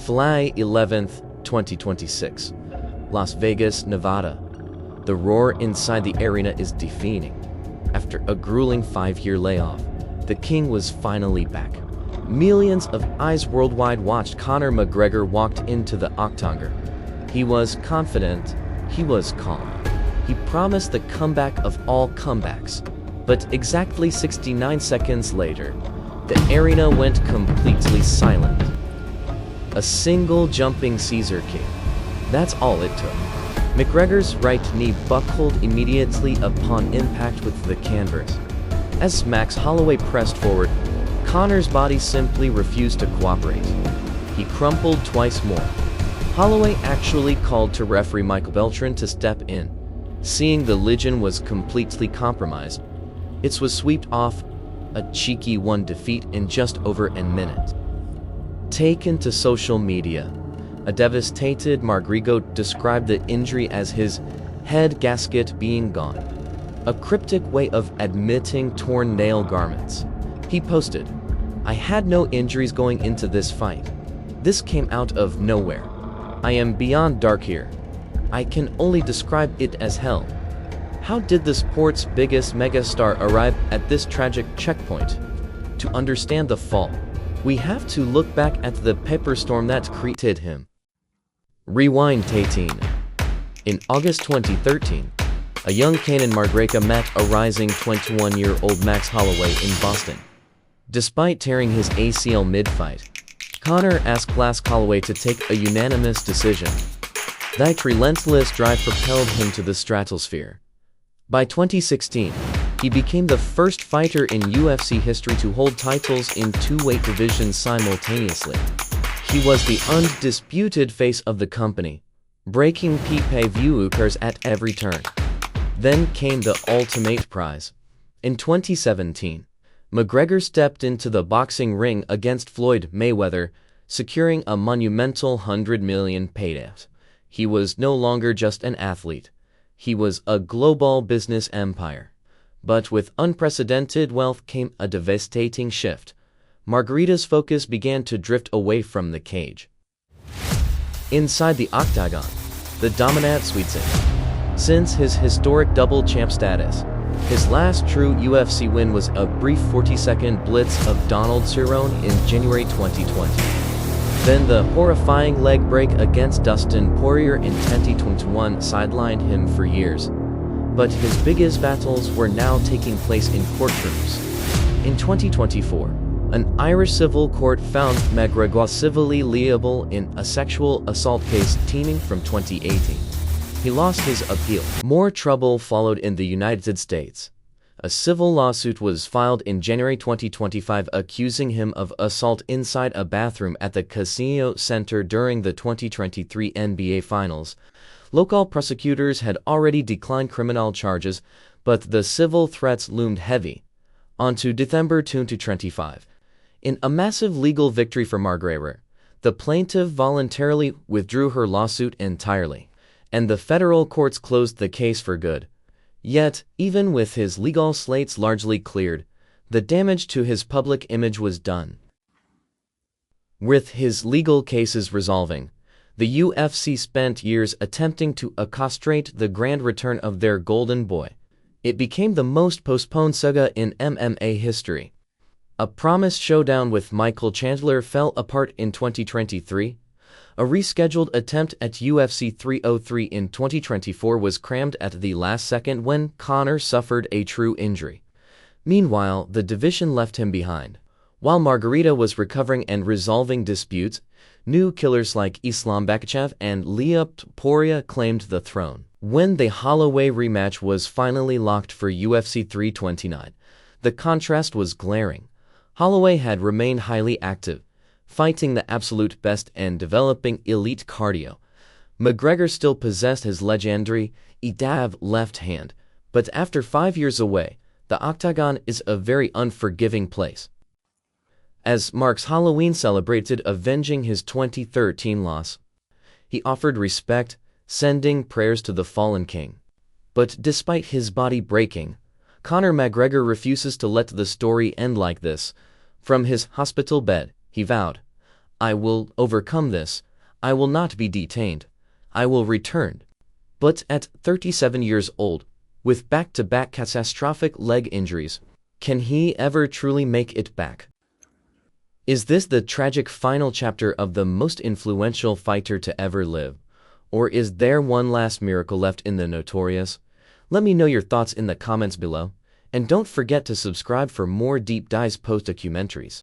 July 11th, 2026. Las Vegas, Nevada. The roar inside the arena is deafening. After a grueling 5-year layoff, the king was finally back. Millions of eyes worldwide watched Conor McGregor walked into the Octagon. He was confident, he was calm. He promised the comeback of all comebacks. But exactly 69 seconds later, the arena went completely silent. A single jumping Caesar kick. That's all it took. McGregor's right knee buckled immediately upon impact with the canvas. As Max Holloway pressed forward, Conor's body simply refused to cooperate. He crumpled twice more. Holloway actually called to referee Michael Beltran to step in. Seeing the legend was completely compromised, it was swept off, a cheeky 1 defeat in just over a minute. Taken to social media, a devastated McGregor described the injury as his head gasket being gone, a cryptic way of admitting torn nail garments. He posted, "I had no injuries going into this fight. This came out of nowhere. I am beyond dark here. I can only describe it as hell. How did the sport's biggest megastar arrive at this tragic checkpoint? To understand the fall, we have to look back at the pepper storm that created him." Rewind 18. In August 2013, a young Conor McGregor met a rising 21-year-old Max Holloway in Boston. Despite tearing his ACL mid-fight, Conor asked Holloway to take a unanimous decision. That relentless drive propelled him to the stratosphere. By 2016, he became the first fighter in UFC history to hold titles in 2 weight divisions simultaneously. He was the undisputed face of the company, breaking pay-per-view records at every turn. Then came the ultimate prize. In 2017, McGregor stepped into the boxing ring against Floyd Mayweather, securing a monumental $100 million payout. He was no longer just an athlete. He was a global business empire. But with unprecedented wealth came a devastating shift. McGregor's focus began to drift away from the cage. Inside the Octagon, the dominant sweeps in. Since his historic double champ status, his last true UFC win was a brief 40-second blitz of Donald Cerrone in January 2020. Then the horrifying leg break against Dustin Poirier in 2021 sidelined him for years. But his biggest battles were now taking place in courtrooms. In 2024, an Irish civil court found McGregor civilly liable in a sexual assault case stemming from 2018. He lost his appeal. More trouble followed in the United States. A civil lawsuit was filed in January 2025 accusing him of assault inside a bathroom at the Casino Center during the 2023 NBA Finals. Local prosecutors had already declined criminal charges, but the civil threats loomed heavy. On to December 2025. In a massive legal victory for McGregor, the plaintiff voluntarily withdrew her lawsuit entirely, and the federal courts closed the case for good. Yet, even with his legal slates largely cleared, the damage to his public image was done. With his legal cases resolving, the UFC spent years attempting to orchestrate the grand return of their golden boy. It became the most postponed saga in MMA history. A promised showdown with Michael Chandler fell apart in 2023. A rescheduled attempt at UFC 303 in 2024 was crammed at the last second when Conor suffered a true injury. Meanwhile, the division left him behind. While McGregor was recovering and resolving disputes, new killers like Islam Makhachev and Leopold Poirier claimed the throne. When the Holloway rematch was finally locked for UFC 329, the contrast was glaring. Holloway had remained highly active, fighting the absolute best and developing elite cardio. McGregor still possessed his legendary Idav left hand, but after 5 years away, the Octagon is a very unforgiving place. As Max Holloway celebrated avenging his 2013 loss, he offered respect, sending prayers to the fallen king. But despite his body breaking, Conor McGregor refuses to let the story end like this. From his hospital bed, he vowed, I will overcome this. I will not be detained. I will return. But at 37 years old, with back-to-back catastrophic leg injuries, can he ever truly make it back? Is this the tragic final chapter of the most influential fighter to ever live? Or is there one last miracle left in the Notorious? Let me know your thoughts in the comments below, and don't forget to subscribe for more deep dives post-documentaries.